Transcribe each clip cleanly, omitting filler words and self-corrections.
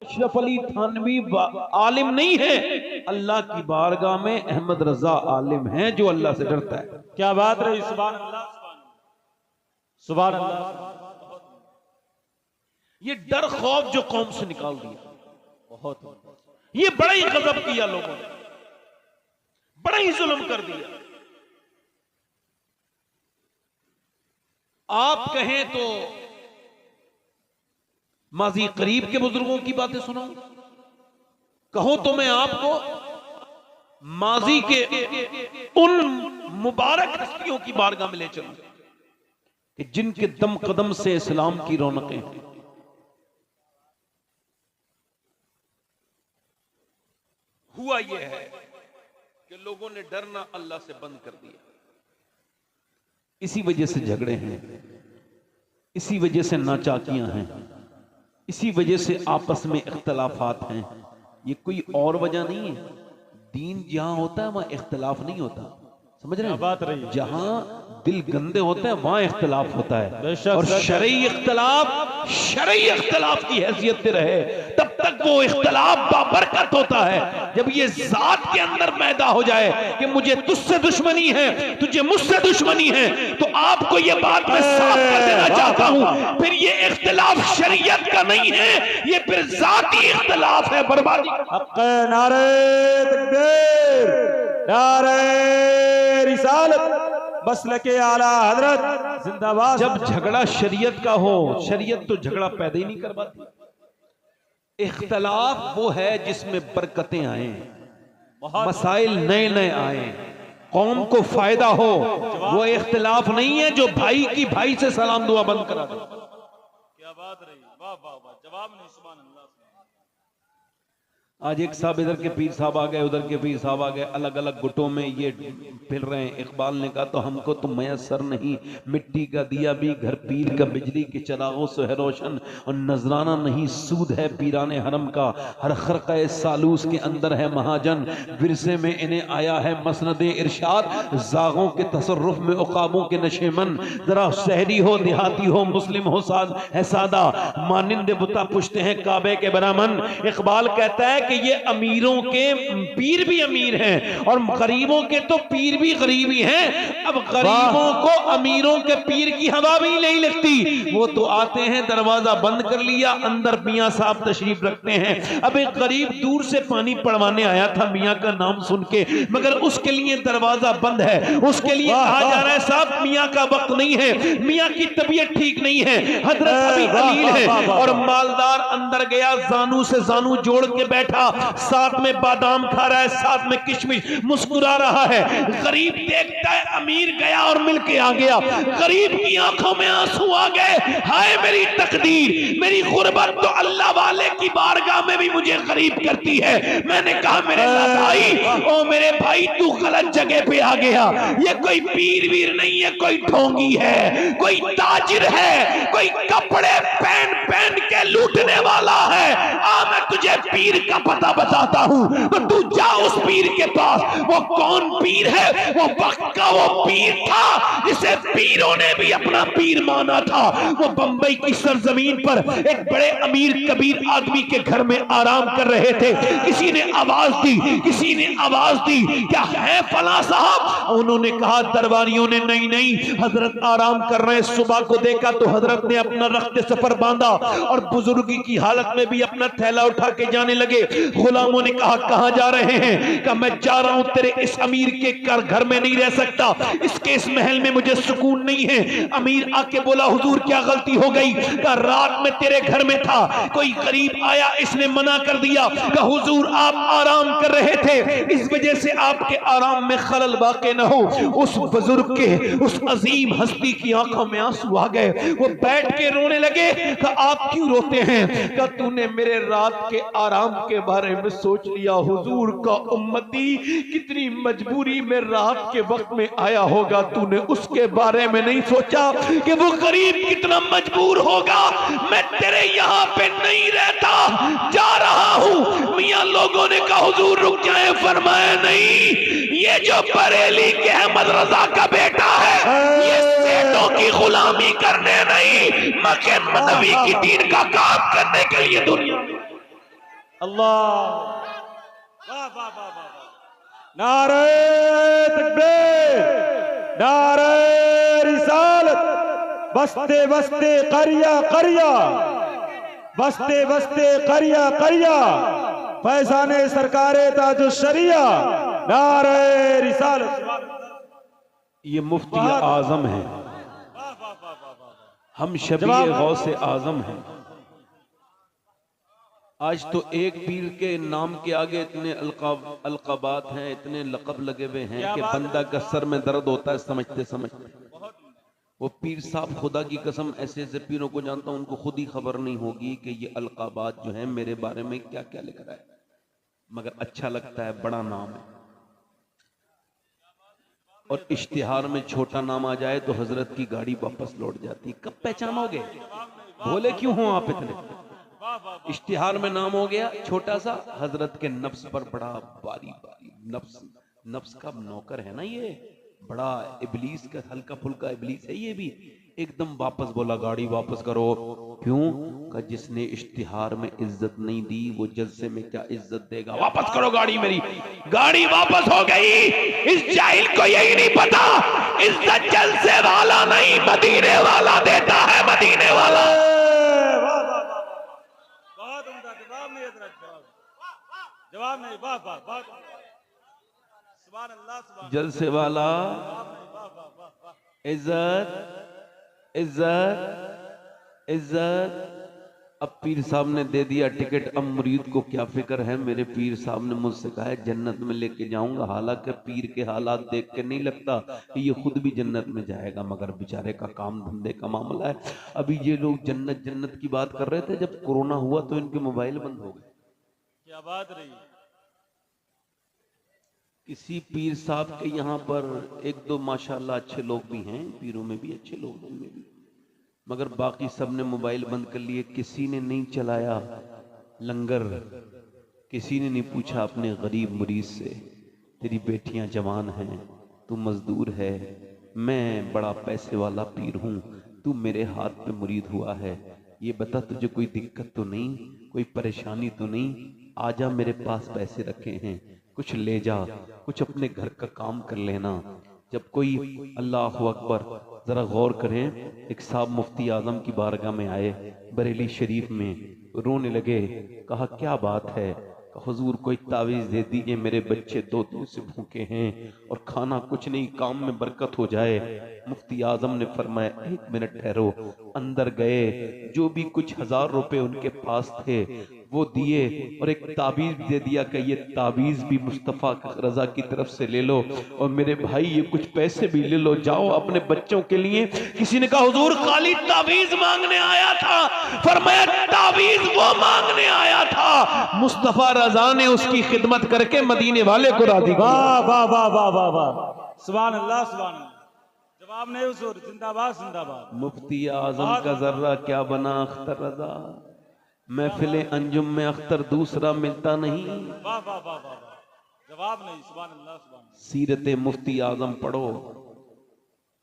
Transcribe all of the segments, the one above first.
अशरफ अली थानवी आलिम नहीं है, अल्लाह की बारगाह में अहमद रजा आलिम है जो अल्लाह से डरता है। क्या बात रही, सुभान अल्लाह, सुभान अल्लाह। ये डर खौफ जो कौम से निकाल दिया, बहुत, ये बड़ा ही गजब किया लोगों ने, बड़ा ही जुल्म कर दिया। आप कहें तो माजी करीब के बुजुर्गों की बातें सुनाऊं, कहो तो मैं आपको माजी के उन मुबारक हस्तियों की बारगाह में ले चलूं कि जिनके दम कदम से इस्लाम की रौनकें हैं। हुआ यह है कि लोगों ने डरना अल्लाह से बंद कर दिया। इसी वजह से झगड़े हैं, इसी वजह से नाचाकियां हैं, इसी वजह से आपस में इख्तलाफात हैं। ये कोई और वजह नहीं है। दीन जहां होता है वहां इख्तलाफ नहीं होता, समझ रहे हैं? बात रही, जहां दिल गंदे होते हैं वहां इख्तलाफ होता है। बेशक, और शरई इख्तलाफ की हैसियत से रहे तब तक वो इख्तलाफ बाबरकत होता है। जब ये जात के अंदर पैदा हो जाए कि मुझे तुझसे दुश्मनी है, तुझे मुझसे दुश्मनी है, तो आपको ये बात मैं साफ कर देना चाहता हूं, फिर ये इख्तलाफ शरीयत का नहीं है, ये फिर जाती इख्तलाफ है, बर्बादी। नारे तकबीर, नारे रिसालत, मसलके आला हजरत जिंदाबाद। जब झगड़ा शरीयत का हो, शरीयत तो झगड़ा पैदा ही नहीं करवाती। इख्तलाफ वो है जिसमें बरकतें आए, मसाइल नए नए आए, कौम को फायदा हो। वो इख्तलाफ नहीं है जो भाई की भाई से सलाम दुआ बंद करा दे। क्या बात रही, वाह वाह वाह, जवाब नहीं, सुभान अल्लाह। आज एक साहब इधर के पीर साहब आ गए, उधर के पीर साहब आ गए, अलग अलग गुटों में ये फिर रहे हैं। इकबाल ने कहा तो हमको तो मैसर नहीं, मिट्टी का दिया भी घर पीर का बिजली के चरागों से है रोशन, और नजराना नहीं सूद है पीराने हरम का, हर खरक़े सालूस के अंदर है महाजन, विरसे में इन्हें आया है मसनद इरशाद, जागों के तसर्रुफ में उकाबों के नशेमन, जरा शहरी हो देहाती हो मुस्लिम हो साद है सादा, मानिंदे बुता पुछते हैं काबे के बरामन। इकबाल कहता है कि ये अमीरों के पीर भी अमीर हैं और गरीबों के तो पीर भी गरीबी हैं। अब गरीबों को अमीरों के पीर की हवा भी नहीं लगती, वो तो आते हैं दरवाजा बंद कर लिया, अंदर मियां साहब तशरीफ रखते हैं। अब एक गरीब दूर से पानी पड़वाने आया था मियां का नाम सुन के, मगर उसके लिए दरवाजा बंद है, उसके लिए कहा जा रहा है साहब मियां का वक्त नहीं है, मियां की तबीयत ठीक नहीं है, हजरत अभी कलील है। और मालदार अंदर गया, जानू से जानू जोड़ के बैठा, साथ में बादाम खा रहा है, साथ में किशमिश, मुस्कुरा रहा है। गरीब देखता है अमीर गया और मिलके आ गया, गरीब की आंखों में आंसू आ गए, हाय मेरी तकदीर, मेरी गुर्बत तो अल्लाह वाले की बारगाह में भी मुझे गरीब करती है। मैंने कहा मेरे भाई, ओ मेरे भाई तू गलत जगह पे आ गया, ये कोई पीर वीर नहीं है, कोई ढोंगी है, कोई ताजिर है, कोई कपड़े पहन पहन के लूटने वाला है। आ मैं तुझे पीर का पता बताता हूं, तो तू जा उस पीर के पास। वो कौन पीर है? वो वक्त का वो पीर था जिसे पीरों ने भी अपना पीर माना था। वो बंबई की सरजमीन पर एक बड़े अमीर कबीर आदमी के घर में आराम कर रहे थे। किसी ने आवाज दी, किसी ने आवाज दी, क्या है फला साहब? उन्होंने कहा, दरबारियों ने नहीं नहीं, हजरत आराम कर रहे हैं। सुबह को देखा तो हजरत ने अपना रख्ते सफर बांधा और बुजुर्गी की हालत में भी अपना थैला उठा के जाने लगे। गुलामों ने कहा कहां जा रहे हैं? कहा मैं जा रहा हूं तेरे इस अमीर के घर में नहीं रह सकता, इसके इस महल में मुझे सुकून नहीं है। अमीर आके बोला हुजूर क्या गलती हो गई? कहा रात में तेरे घर में था, कोई गरीब आया, इसने मना कर दिया। कहा हुजूर आप आराम कर रहे थे, इस वजह से आपके आराम में खलल वाक़े न हो। उस बुजुर्ग के, उस अजीम हस्ती की आंखों में आंसू आ गए, वो बैठ के रोने लगे। कहा आप क्यों रोते हैं? कहा तूने मेरे रात के आराम के बारे में सोच लिया, हुजूर का उम्मती कितनी मजबूरी में रात के वक्त में आया होगा, तूने उसके बारे में नहीं सोचा कि वो गरीब कितना मजबूर होगा। मैं तेरे यहाँ पे नहीं रहता, जा रहा हूँ। मियाँ लोगों ने कहा हुजूर रुक जाए, फरमाया नहीं, ये जो बरेली के अहमद रजा का बेटा है, ये सेठों की गुलामी करने नहीं, मके मनवी की दीन का काम करने के लिए दुनिया में। अल्लाह, वाह वाह वाह वाह वाह। नारे तकबीर, नारे रिसालत, बसते बसते करिया करिया, बसते बसते करिया करिया, फैजाने सरकारे ताजु शरिया, नारे रिसालत। ये मुफ्ती आजम है, हम शबीए गौसे आजम हैं। आज तो एक पीर के नाम के आगे इतने अलकाबात हैं, इतने लक़ब लगे हुए हैं कि बंदा का सर में दर्द होता है समझते समझते। वो पीर साहब, खुदा की कसम, ऐसे ऐसे पीरों को जानता हूं, उनको खुद ही खबर नहीं होगी कि ये अलकाबात जो है मेरे बारे में क्या क्या लिख रहा है, मगर अच्छा लगता है, बड़ा नाम है। और इश्तिहार में छोटा नाम आ जाए तो हजरत की गाड़ी वापस लौट जाती। कब पहचानोगे? बोले क्यों हो आप इतने? इश्तिहार में नाम हो गया छोटा सा, हजरत के नफ्स पर बड़ा बारी बारी। नफ्स का नौकर है ना ये, बड़ा इबलीस का, हल्का फुल्का इबलीस है ये भी। एकदम वापस बोला, गाड़ी वापस करो। क्यों? का जिसने इश्तिहार में इज्जत नहीं दी वो जलसे में क्या इज्जत देगा? वापस करो गाड़ी मेरी। गाड़ी वापस हो गई। इस जाहिल को यही नहीं पता, इज्जत जलसे वाला नहीं मदीने वाला देता है, मदीने वाला। बहुत उम्दा जवाब नहीं, जवाब नहीं, वाह वाह वाह, सुभान अल्लाह, सुभान जलसे वाला, इज्जत इज्जत इज्जत। अब पीर साहब ने दे दिया टिकट, अब मुरीद को क्या फिक्र है? मेरे पीर साहब ने मुझसे कहा है जन्नत में लेके जाऊंगा। हालांकि पीर के हालात देख के नहीं लगता कि ये खुद भी जन्नत में जाएगा, मगर बेचारे का काम धंधे का मामला है। अभी ये लोग जन्नत जन्नत की बात कर रहे थे, जब कोरोना हुआ तो इनके मोबाइल बंद हो गए। क्या बात रही। किसी पीर साहब के यहाँ पर एक दो माशाल्लाह अच्छे लोग भी हैं, पीरों में भी अच्छे लोग हैं में भी, मगर बाकी सब ने मोबाइल बंद कर लिए। किसी ने नहीं चलाया लंगर, किसी ने नहीं पूछा अपने गरीब मुरीद से, तेरी बेटियां जवान हैं, तू मजदूर है, मैं बड़ा पैसे वाला पीर हूँ, तू मेरे हाथ पे मुरीद हुआ है, ये बता तुझे कोई दिक्कत तो नहीं, कोई परेशानी तो नहीं? आजा, मेरे पास पैसे रखे हैं, कुछ ले जा, कुछ अपने घर का काम कर लेना। जब कोई, अल्लाह अकबर, जरा गौर करें, एक साहब मुफ्ती आजम की बारगाह में आए बरेली शरीफ में, रोने लगे। कहा क्या बात है? हुजूर कोई तावीज दे दीजिए, मेरे बच्चे 2 दिन से भूखे हैं और खाना कुछ नहीं, काम में बरकत हो जाए। मुफ्ती आजम ने फरमाया 1 मिनट ठहरो। अंदर गए, जो भी कुछ 1000 रुपए उनके पास थे वो दिए और एक ताबीज दे दिया कि ये ताबीज भी मुस्तफ़ा रजा की तरफ से ले लो, और मेरे भाई ये कुछ पैसे भी ले लो, जाओ अपने बच्चों के लिए। किसी ने कहा हुजूर खाली ताबीज मांगने आया था। फरमाया ताबीज वो मांगने आया था, मुस्तफ़ा रजा ने उसकी खिदमत करके मदीने वाले को राजी किया। वाह वाह वाह वाह वाह वाह, सुभान अल्लाह, सुभान अल्लाह। जवाब नहीं हुजूर, जिंदाबाद जिंदाबाद। मुफ्ती आजम का जर्रा क्या बना अख्तर रजा, महफिले अंजुम में अख्तर दूसरा मिलता नहीं। वाह वाह वाह वाह, जवाब नहीं, सुभान अल्लाह, सुभान अल्लाह। सीरत मुफ्ती आजम पढ़ो,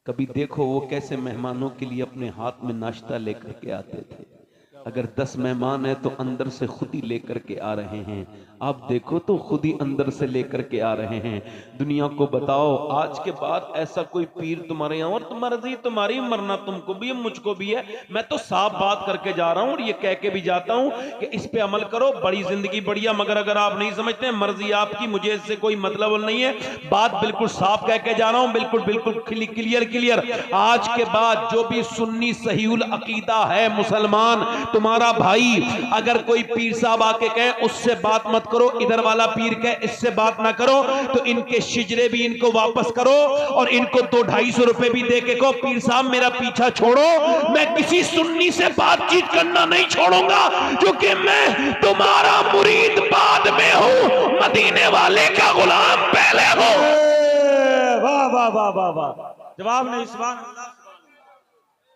कभी देखो वो कैसे मेहमानों के लिए अपने हाथ में नाश्ता लेकर के आते थे। अगर 10 मेहमान है तो अंदर से खुद ही लेकर के आ रहे हैं। आप देखो तो खुद ही अंदर से लेकर के आ रहे हैं। दुनिया को बताओ आज के बाद ऐसा कोई पीर तुम्हारे यहाँ, और मर्जी तुम्हारी, मरना तुमको भी है मुझको भी है। मैं तो साफ बात करके जा रहा हूँ और ये कह के भी जाता हूँ कि इस पे अमल करो, बड़ी जिंदगी बढ़िया। मगर अगर आप नहीं समझते, मर्जी आपकी, मुझे इससे कोई मतलब नहीं है। बात बिल्कुल साफ कह के जा रहा हूँ, बिल्कुल बिल्कुल क्लियर। आज के बाद जो भी सुन्नी सहीउल अकीदा है मुसलमान, तुम्हारा भाई, अगर कोई पीर साहब आके कहे उससे बात मत करो, इधर वाला पीर कहे इससे बात ना करो, तो इनके शिजरे भी इनको वापस करो और इनको 200-250 रुपए भी दे के कहो पीर साहब मेरा पीछा छोड़ो, मैं किसी सुन्नी से बातचीत करना नहीं छोड़ूंगा, क्योंकि मैं तुम्हारा मुरीद बाद में हूं, मदीने वाले का गुलाम पहले हूं। वाह वाह वाह वाह वाह, जवाब नहीं, सुभान अल्लाह,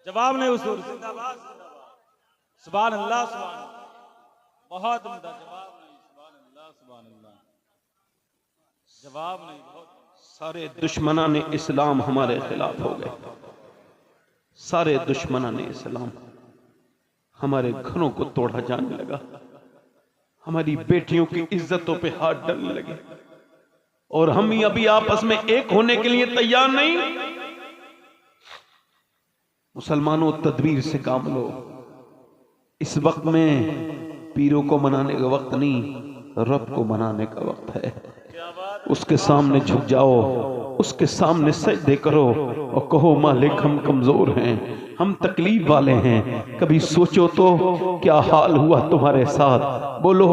जवाब नहीं हुजूर, जिंदाबाद, सुभान अल्लाह, सुभान अल्लाह। बहुत उम्दा, जवाब नहीं, सुभान अल्लाह, सुभान अल्लाह, जवाब नहीं। बहुत सारे दुश्मना ने इस्लाम हमारे खिलाफ हो गए, सारे दुश्मना ने इस्लाम हमारे घरों को तोड़ा जाने लगा, हमारी बेटियों की इज्जतों पे हाथ डालने लगे और हम ही अभी आपस में एक होने के लिए तैयार नहीं। मुसलमानों, तदबीर से काम लो। इस वक्त में पीरों को मनाने का वक्त नहीं, रब को मनाने का वक्त है। उसके सामने झुक जाओ, उसके सामने सजदे करो और कहो मालिक हम कमजोर हैं, हम तकलीफ वाले हैं। कभी सोचो तो क्या हाल हुआ तुम्हारे साथ। बोलो,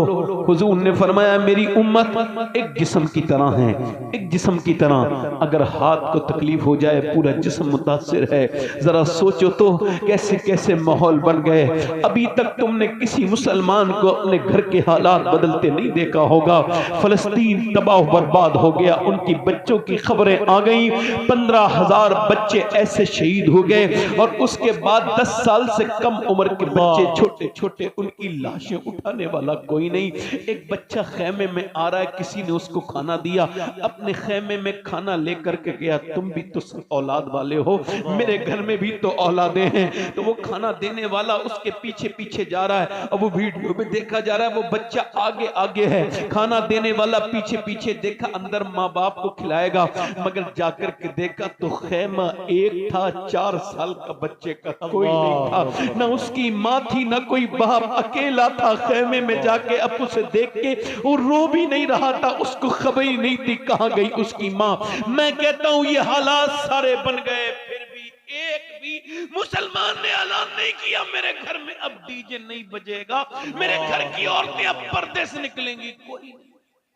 हुजूर ने फरमाया मेरी उम्मत एक जिस्म की तरह है, एक जिस्म की तरह। अगर हाथ को तकलीफ हो जाए पूरा जिस्म मुतासिर है। जरा सोचो तो कैसे कैसे माहौल बन गए। अभी तक तुमने किसी मुसलमान को अपने घर के हालात बदलते नहीं देखा होगा। फलस्तीन तबाह बर्बाद हो गया, उनकी बच्चों की खबरें आ गई। 15,000 बच्चे ऐसे शहीद हो गए और उसके बाद 10 साल से कम उम्र के बच्चे छोटे छोटे, उनकी लाशें उठाने वाला कोई नहीं। एक बच्चा खेमे में आ रहा है, किसी ने उसको खाना दिया, अपने खेमे में खाना लेकर के गया। तुम भी तो औलाद वाले हो, मेरे घर में भी तो औलादे हैं। तो वो खाना देने वाला उसके पीछे पीछे जा रहा है। अब वो वीडियो में देखा जा रहा है, वो बच्चा आगे आगे है, खाना देने वाला पीछे पीछे। देखा अंदर माँ बाप को खिलाएगा, मगर जाकर के देखा तो खेमा एक था, 4 साल का बच्चे का कोई नहीं था, ना उसकी माँ थी ना कोई बाप, अकेला था खेमे में। जाके अब उसे देख के वो रो भी नहीं रहा था, उसको खबर ही नहीं थी कहां गई उसकी माँ। मैं कहता हूं ये हालात सारे बन गए, फिर भी एक भी मुसलमान ने ऐलान नहीं किया मेरे घर में अब डीजे नहीं बजेगा, मेरे घर की औरतें अब पर्दे से निकलेंगी। कोई नहीं।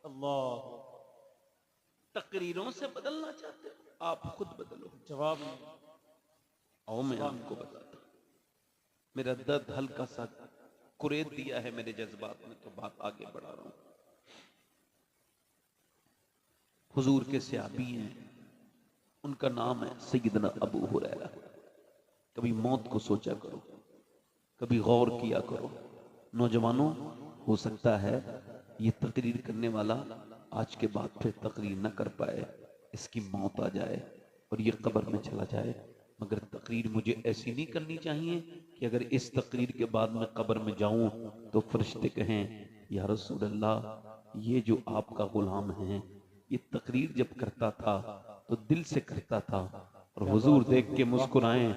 अल्लाह। तकरीरों से बदलना चाहते हो, आप खुद बदलो। जवाब नहीं। आओ मैं आपको बताता हूं, मेरा दर्द हल्का सा कुरेद दिया है मेरे जज्बात में, तो बात आगे बढ़ा रहा हूं। हुजूर के सहाबी हैं, उनका नाम है सैयदना अबू हुरैरा। कभी मौत को सोचा करो, कभी गौर किया करो। नौजवानों, हो सकता है ये तकरीर करने वाला आज के बाद फिर तकरीर न कर पाए, इसकी मौत आ जाए और ये कब्र में चला जाए। मगर तकरीर मुझे ऐसी नहीं करनी चाहिए कि अगर इस तकरीर के बाद मैं कब्र में जाऊं तो फरिश्ते कहें या रसूल अल्लाह, ये जो आपका गुलाम है ये तकरीर जब करता था तो दिल से करता था, और हुजूर देख के मुस्कुराएं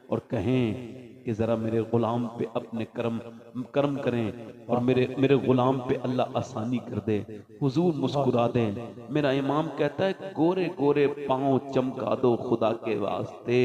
और कहें कि जरा मेरे गुलाम पे अपने करम करें और मेरे गुलाम पे अल्लाह आसानी कर दे। हुजूर मुस्कुरा दें। मेरा इमाम कहता है गोरे गोरे पांव चमका दो खुदा के वास्ते,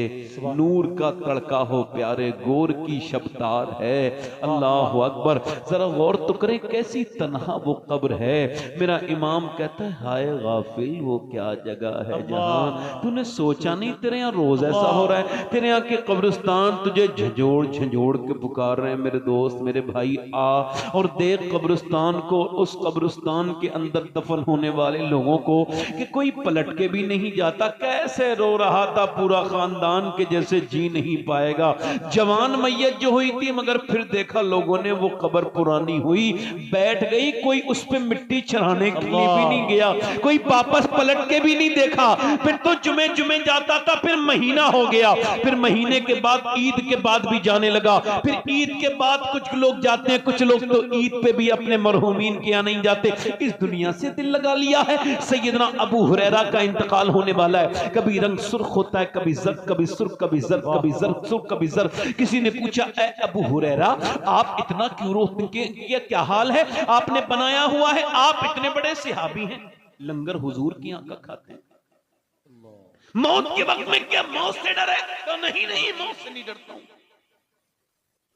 नूर का तड़का हो प्यारे, गोर की शब्दार है। अल्लाह अकबर। जरा गौर तो करें कैसी तन्हा वो कब्र है। मेरा इमाम कहता है हाय गाफिल, वो क्या जगह है जहां तूने सोचा नहीं तेरे यहाँ रोज ऐसा हो रहा है। तेरे यहाँ के कब्रिस्तान तुझे झंझोड़ झंझोड़ के पुकार रहे हैं। मेरे दोस्त, मेरे भाई, आ और देख कब्रिस्तान को, उस कब्रिस्तान के अंदर दफन होने वाले लोगों को कि कोई पलट के भी नहीं जाता। कैसे रो रहा था पूरा खानदान के जैसे जी नहीं पाएगा। जवान मैयत जो हुई थी, मगर फिर देखा लोगों ने वो कब्र पुरानी हुई, बैठ गई, कोई उस पे मिट्टी चढ़ाने के लिए भी नहीं गया, कोई वापस पलट के भी नहीं देखा। फिर तो जुमे जुमे जाता था, फिर महीना हो गया, फिर महीने के बाद ईद के बाद भी जाने लगा, फिर ईद के बाद कुछ लोग जाते हैं, कुछ लोग तो ईद पे भी अपने मरहूमीन के यहाँ नहीं जाते। इस दुनिया से दिल लगा लिया है। सैयदना अबू हुरैरा का इंतकाल होने वाला है। कभी रंग सुर्ख होता है, कभी जर्द, कभी सुर्ख, कभी जर्द, कभी जर्द, सुर्ख, कभी जर्द। किसी ने पूछा ऐ अबू हुरैरा, आप इतना क्यों रोते हैं, ये क्या हाल है, आपने बनाया हुआ है, आप इतने बड़े सहाबी हैं, लंगर हुजूर की आंख खाते हैं, मौत के वक्त में क्या मौत से डर है? तो नहीं नहीं, मौत से नहीं डरता हूं।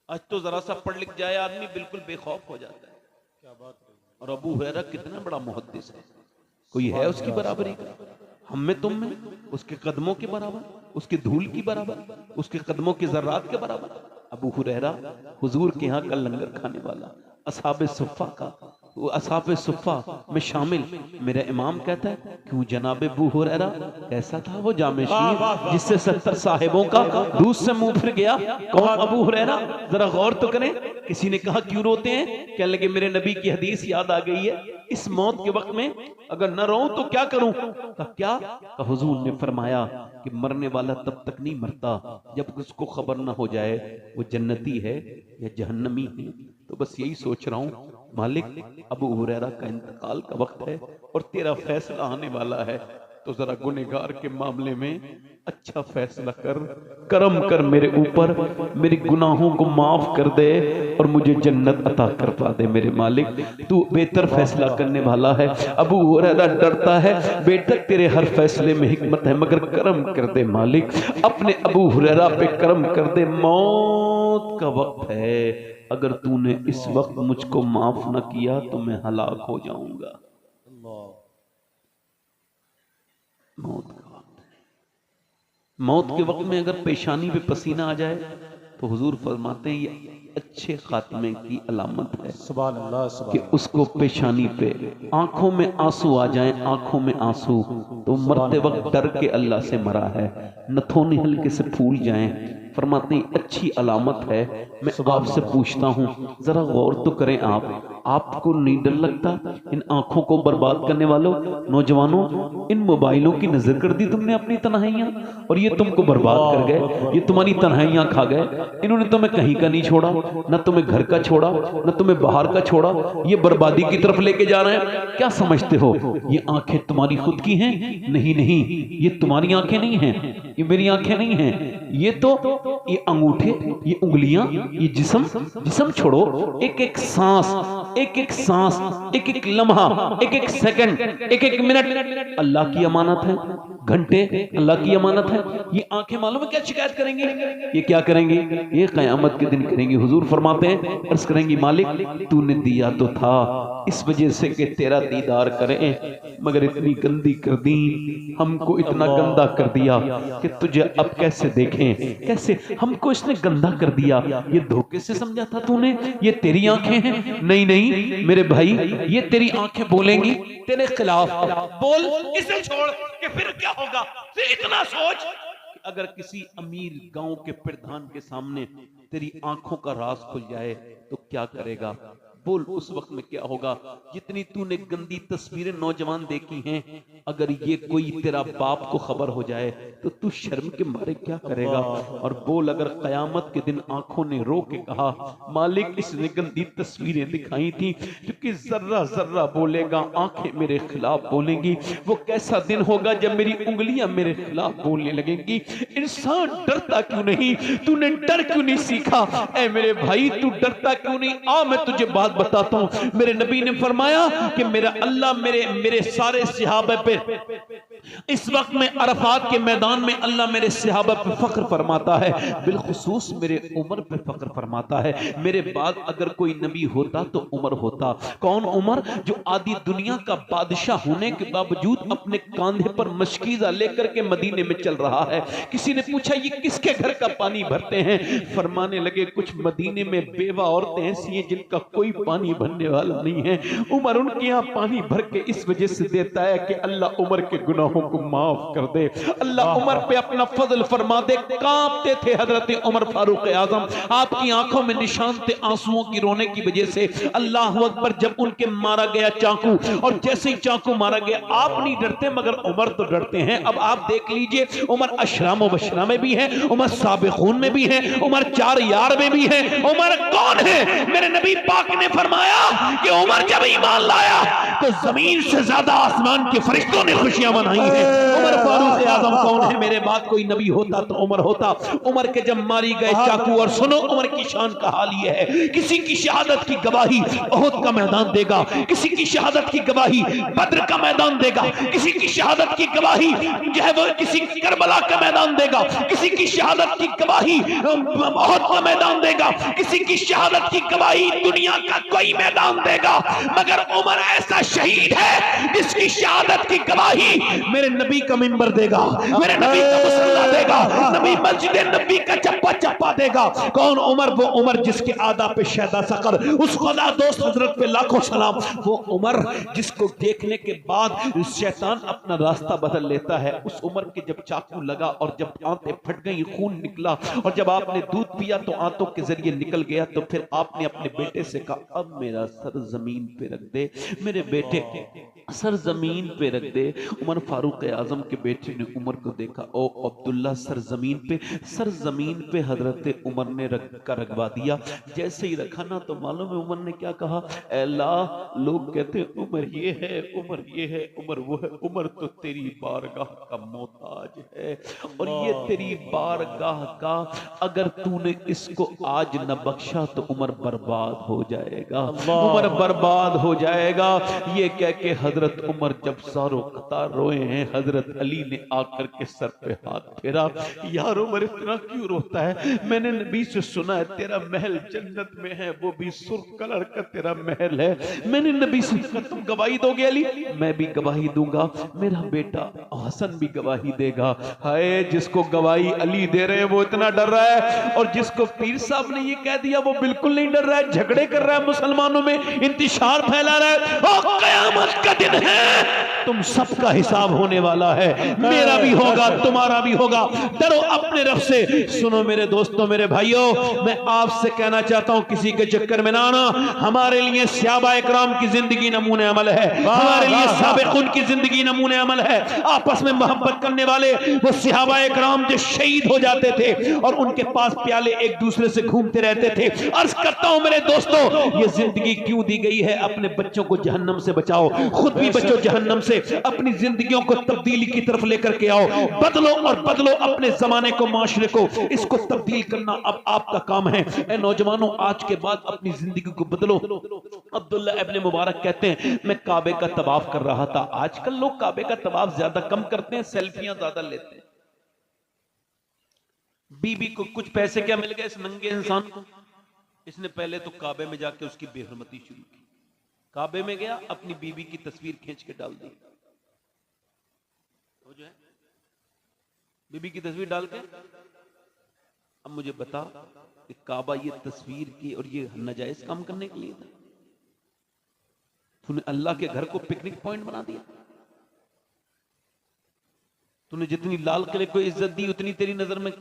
आज तो जरा सा पढ़ लिख जाए आदमी बिल्कुल बेखौफ हो जाता है। क्या बात है। और अबू हुरैरा कितना बड़ा मुहद्दिस है, कोई है उसकी बराबरी का? हम में तुम में उसके कदमों के बराबर, उसके धूल की बराबर, उसके कदमों के जर्रात के बराबर। अबू हुरैरा हुजूर के यहाँ का लंगर खाने वाला, असहाबे सुफ़्फ़ा का, वो असहाबे सुफ़्फ़ा में शामिल। मेरा इमाम कहता है क्यों जनाबे अबू हुरैरा, कैसा था वो जामेशीर जिससे 70 साहिबों का दूध से मुंह फिर गया? कौन अबू हुरैरा? जरा गौर तो करें। किसी ने कहा क्यों रोते हैं? कहने लगे मेरे नबी की हदीस याद आ गई है, इस मौत के वक्त में अगर न रो तो क्या करूं? क्या? हुजूर ने फरमाया कि मरने वाला तब तक नहीं मरता जब उसको खबर ना हो जाए वो जन्नती है या जहन्नमी है। तो बस यही सोच रहा हूं, मालिक अबू हुरैरा का इंतकाल का वक्त है और तेरा फैसला आने वाला है, तो जरा गुनहगार के मामले में अच्छा फैसला कर, करम कर मेरे ऊपर, मेरे गुनाहों को माफ कर दे और मुझे जन्नत अता करवा दे मेरे मालिक। तू बेहतर फैसला करने वाला है। अबू हुरैरा डरता है, बेटा तेरे हर फैसले में हिकमत है, मगर करम कर दे मालिक, अपने अबू हुरैरा पे करम कर दे। मौत का वक्त है, अगर तूने इस वक्त मुझको माफ न किया तो मैं हलाक हो जाऊंगा। मौत का वक्त है। मौत के वक्त में अगर पेशानी पे पसीना आ जाए तो हुजूर फरमाते हैं ये अच्छे खात्मे की अलामत है। सुभान अल्लाह, सुभान कि उसको पेशानी पे आंखों में आंसू आ जाएं, आंखों में आंसू, तो मरते वक्त डर के अल्लाह से मरा है, नथोनी हल्के से फूल जाएं, फरमाते हैं अच्छी अलामत है। मैं आपसे पूछता हूँ, जरा गौर तो करें, आपको नहीं डर लगता इन आंखों को बर्बाद करने वालों, नौजवानों, इन मोबाइलों की नजर कर दी तुमने अपनी तन्हाइयां और ये तुमको बर्बाद कर गए, ये तुम्हारी तन्हाइयां खा गए। इन्होंने तुम्हें कहीं का नहीं छोड़ा, न तुम्हें घर का छोड़ा, न तुम्हें बाहर का छोड़ा, ये बर्बादी की तरफ लेके जा रहे हैं। क्या समझते हो ये आंखें तुम्हारी खुद की हैं? नहीं नहीं, ये तुम्हारी आंखें नहीं हैं, ये मेरी आंखें नहीं हैं, ये तो ये अंगूठे, ये उंगलियां, ये जिस्म छोड़ो, एक एक सांस, एक एक सांस, एक एक लम्हा, एक एक सेकंड, एक एक मिनट अल्लाह की अमानत है, घंटे अल्लाह की अमानत है। ये आंखें मालूम है क्या शिकायत करेंगी? ये क्या करेंगी? ये कयामत के दिन करेंगी। हुजूर फरमाते हैं, अर्ज करेंगी मालिक तूने दिया तो था इस वजह से कि तेरा दीदार करें, मगर इतनी गंदी कर दी, हमको इतना गंदा कर दिया कि तुझे अब कैसे देखें, कैसे हमको इसने गंदा कर दिया। ये धोखे से समझा था तूने ये तेरी आंखें हैं? नहीं नहीं मेरे भाई, ये तेरी आंखें बोलेंगी तेरे खिलाफ। बोल, इसे छोड़ कि फिर क्या होगा। तो इतना सोच, अगर किसी अमीर गांव के प्रधान के सामने तेरी आंखों का राज खुल जाए तो क्या करेगा? बोल, उस वक्त में क्या होगा? जितनी तूने गंदी तस्वीरें नौजवान देखी हैं, अगर ये कोई तेरा बाप को खबर हो जाए तो तू शर्म के मारे क्या करेगा? और बोल, अगर कयामत के दिन आंखों ने रो के कहा मालिक इसने गंदी तस्वीरें दिखाई थी, क्योंकि जर्रा जर्रा बोलेगा, आंखें मेरे खिलाफ बोलेंगी, वो कैसा दिन होगा जब मेरी उंगलियां मेरे खिलाफ बोलने लगेंगी। इंसान डरता क्यों नहीं? तूने डर क्यों नहीं सीखा? ऐ मेरे भाई, तू डरता क्यों नहीं? आ मैं तुझे बात बताता हूं। मेरे नबी ने फरमाया कि मेरा अल्लाह मेरे सारे सहाबा पे, इस वक्त में अरफात के मैदान में अल्लाह मेरे सहाबा पे फख्र फरमाता है, बिलखुसूस मेरे उमर पे फख्र फरमाता है। मेरे बाद अगर कोई नबी होता तो उमर होता। कौन उमर? जो आदि दुनिया का बादशाह होने के बावजूद अपने कांधे पर मशकीजा लेकर के मदीने में चल रहा है। किसी ने पूछा ये किसके घर का पानी भरते हैं? फरमाने लगे कुछ मदीने में बेवा औरतें ऐसी हैं जिनका कोई पानी भरने वाला नहीं है, उमर उनके यहाँ पानी भर के इस वजह से देता है कि अल्लाह उमर के गुनाहों को माफ कर दे, अल्लाह उमर पे अपना फजल फरमा दे। कांपते थे हजरत उमर फारूक आजम, आपकी आंखों में निशान थे आंसुओं की रोने की वजह से। अल्लाह अकबर, जब उनके मारा गया चाकू, और जैसे ही चाकू मारा गया, आप नहीं डरते मगर उमर तो डरते हैं। अब आप देख लीजिए, उमर अशराम बशरा में भी है, उमर साबिकून में भी है, उमर चार यार में भी है। उमर कौन है? मेरे नबी पाक ने फरमाया कि उमर जब ईमान लाया तो जमीन से ज्यादा आसमान के फरिश्तों ने खुशियां मनाई हैं। उमर फारूक आजम कौन है? मेरे बाद कोई नबी होता तो उमर होता। उमर के जब मारी गए चाकू, और सुनो उमर की शान का हाल ये है, किसी की शहादत की गवाही ओहद का मैदान देगा, किसी की शहादत की गवाही बद्र का मैदान देगा, किसी की शहादत की गवाही जो है वो किसी करबला का मैदान देगा, किसी की शहादत की गवाही ओहद का मैदान देगा, किसी की शहादत की गवाही दुनिया का कोई मैदान देगा, मगर उमर ऐसा शहीद है जिसकी शहादत की गवाही मेरे नबी का मिंबर देगा, मेरे नबी का मुसल्ला देगा, नबी मस्जिद नबी का चप्पा चप्पा देगा। कौन उमर? वो उमर जिसके आदा पे शहदा सकर, उस खुदा दोस्त हजरत पे लाखों सलाम। वो उमर जिसको देखने के बाद शैतान अपना रास्ता बदल लेता है। उस उमर के जब चाकू लगा और जब आंतें फट गई, खून निकला, और जब आपने दूध पिया तो आंतों के जरिए निकल गया, तो फिर आपने अपने बेटे से कहा अब मेरा सर जमीन पे रख दे। मेरे बेटे सरजमीन पे रख दे। उमर फारूक आजम के बेटे ने उमर को देखा, ओ अब्दुल्ला सरजमीन पे हजरत उमर ने रखवा दिया। जैसे ही रखा ना तो मालूम है उमर ने क्या कहा, ऐ अल्लाह, लोग कहते हैं उमर ये है, उमर ये है, उमर वो है, उमर तो तेरी बारगाह का मोहताज है और ये तेरी बारगाह का अगर तूने इसको आज न बख्शा तो उमर बर्बाद हो जाएगा, उमर बर्बाद हो जाएगा। ये कह के हजरत उमर जब सारो कतार रोए हैं, हजरत अली ने आकर के सर पे हाथ फेरा, यार उमर इतना क्यों रोता है? मैंने नबी से सुना है तेरा महल जन्नत में है, वो भी सुर्ख कलर का तेरा महल है। मैंने नबी से कहा तुम गवाही दोगे अली? मैं भी गवाही दूंगा, मेरा बेटा हसन भी गवाही देगा। हाय, जिसको गवाही अली दे रहे हैं वो इतना डर रहा है, और जिसको पीर साहब ने ये कह दिया वो बिल्कुल नहीं डर रहा है, झगड़े कर रहा है, मुसलमानों में इंतिशार फैला रहा है। ओ कयामत का दिन है, तुम सबका हिसाब होने वाला है, मेरा भी होगा, तुम्हारा भी होगा। डरो अपने रब से। सुनो मेरे दोस्तों, मेरे भाइयों, मैं आपसे कहना चाहता हूं किसी के चक्कर में ना आना। हमारे लिए सहाबा इकराम की जिंदगी नमूने अमल है, हमारे लिए साबिक़ुन की जिंदगी नमूने अमल है। आपस में मोहब्बत करने वाले वो सहाबा इकराम जो शहीद हो जाते थे और उनके पास प्याले एक दूसरे से घूमते रहते थे। अर्ज करता हूं मेरे दोस्तों, ये जिंदगी क्यों दी गई है? अपने बच्चों को जहन्नम से बचाओ, खुद भी बचो जहन्नम से, अपनी जिंदगियों को तब्दीली की तरफ लेकर के आओ। बदलो और बदलो अपने जमाने को, माशरे को, इसको तब्दील करना अब आपका काम है। ए नौजवानों, आज के बाद अपनी जिंदगी को बदलो। अब्दुल्ला इब्न मुबारक कहते हैं, मैं काबे का तवाफ कर रहा था। आजकल लोग काबे का तवाफ ज्यादा कम करते हैं, सेल्फियां ज्यादा लेते हैं। बीबी को कुछ पैसे क्या मिल गए इस नंगे इंसान को? इसने पहले तो काबे में जाके उसकी बेहरमती शुरू की। काबे में गया, अपनी बीबी की तस्वीर खींच के डाल दी। वो जो है बीबी की तस्वीर डाल के, अब मुझे बता कि काबा ये तस्वीर की और ये नाजायज काम करने के लिए था? तूने अल्लाह के घर को पिकनिक पॉइंट बना दिया। तूने जितनी लाल किले को इज्जत दी उतनी तेरी नजर में